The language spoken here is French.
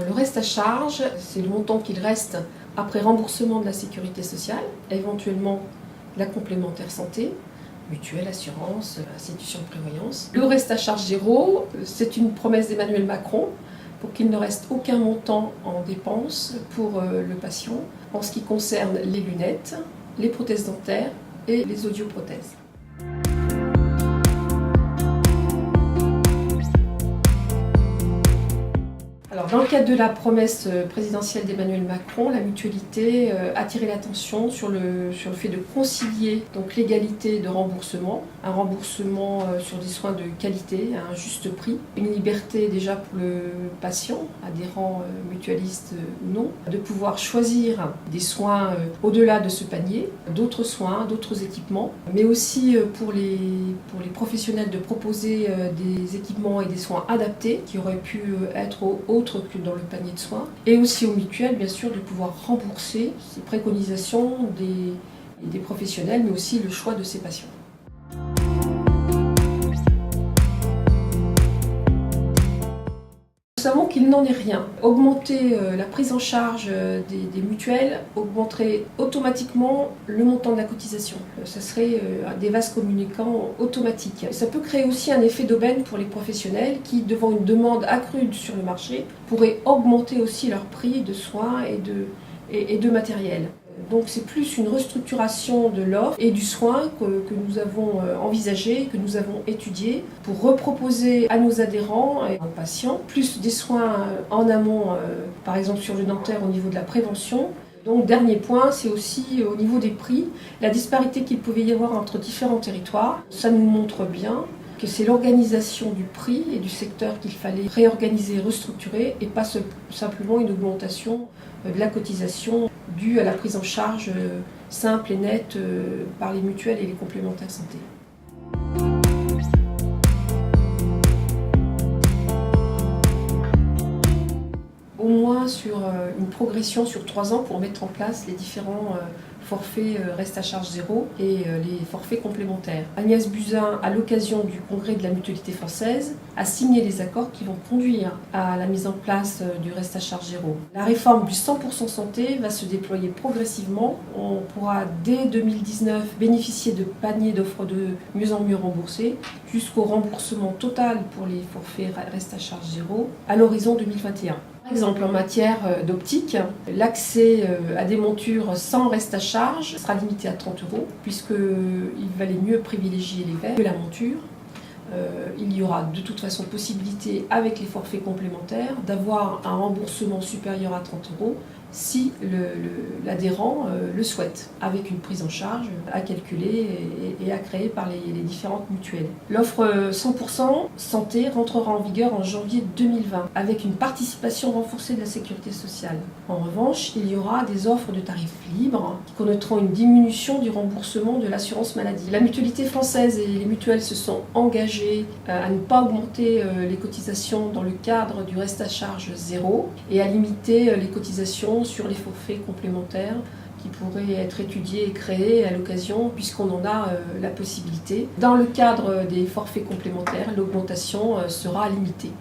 Le reste à charge, c'est le montant qu'il reste après remboursement de la sécurité sociale, éventuellement la complémentaire santé, mutuelle, assurance, institution de prévoyance. Le reste à charge zéro, c'est une promesse d'Emmanuel Macron pour qu'il ne reste aucun montant en dépenses pour le patient en ce qui concerne les lunettes, les prothèses dentaires et les audioprothèses. Alors, dans le cadre de la promesse présidentielle d'Emmanuel Macron, la mutualité a attiré l'attention sur le fait de concilier donc l'égalité de remboursement, un remboursement sur des soins de qualité à un juste prix, une liberté déjà pour le patient, adhérent mutualiste ou non, de pouvoir choisir des soins au-delà de ce panier, d'autres soins, d'autres équipements, mais aussi pour les professionnels de proposer des équipements et des soins adaptés qui auraient pu être autres que dans le panier de soins, et aussi aux mutuelles, bien sûr, de pouvoir rembourser ces préconisations des professionnels, mais aussi le choix de ces patients. Nous savons qu'il n'en est rien. Augmenter la prise en charge des mutuelles augmenterait automatiquement le montant de la cotisation. Ça serait des vases communicants automatiques. Ça peut créer aussi un effet d'aubaine pour les professionnels qui, devant une demande accrue sur le marché, pourraient augmenter aussi leur prix de soins et de matériel. Donc c'est plus une restructuration de l'offre et du soin que nous avons envisagé, que nous avons étudié pour reproposer à nos adhérents et aux patients plus des soins en amont, par exemple sur le dentaire au niveau de la prévention. Donc dernier point, c'est aussi au niveau des prix, la disparité qu'il pouvait y avoir entre différents territoires. Ça nous montre bien que c'est l'organisation du prix et du secteur qu'il fallait réorganiser, restructurer et pas simplement une augmentation de la cotisation due à la prise en charge simple et nette par les mutuelles et les complémentaires santé. Au moins sur une progression sur 3 ans pour mettre en place les différents forfaits reste à charge zéro et les forfaits complémentaires. Agnès Buzyn, à l'occasion du congrès de la mutualité française, a signé les accords qui vont conduire à la mise en place du reste à charge zéro. La réforme du 100% santé va se déployer progressivement. On pourra dès 2019 bénéficier de paniers d'offres de mieux en mieux remboursés jusqu'au remboursement total pour les forfaits reste à charge zéro à l'horizon 2021. Par exemple, en matière d'optique, l'accès à des montures sans reste à charge sera limité à 30 €, puisqu'il valait mieux privilégier les verres que la monture. Il y aura de toute façon possibilité, avec les forfaits complémentaires, d'avoir un remboursement supérieur à 30 € si l'adhérent le souhaite, avec une prise en charge à calculer et à créer par les différentes mutuelles. L'offre 100% santé rentrera en vigueur en janvier 2020, avec une participation renforcée de la sécurité sociale. En revanche, il y aura des offres de tarifs libres qui connaîtront une diminution du remboursement de l'assurance maladie. La mutualité française et les mutuelles se sont engagées à ne pas augmenter les cotisations dans le cadre du reste à charge zéro et à limiter les cotisations sur les forfaits complémentaires qui pourraient être étudiés et créés à l'occasion, puisqu'on en a la possibilité. Dans le cadre des forfaits complémentaires, l'augmentation sera limitée.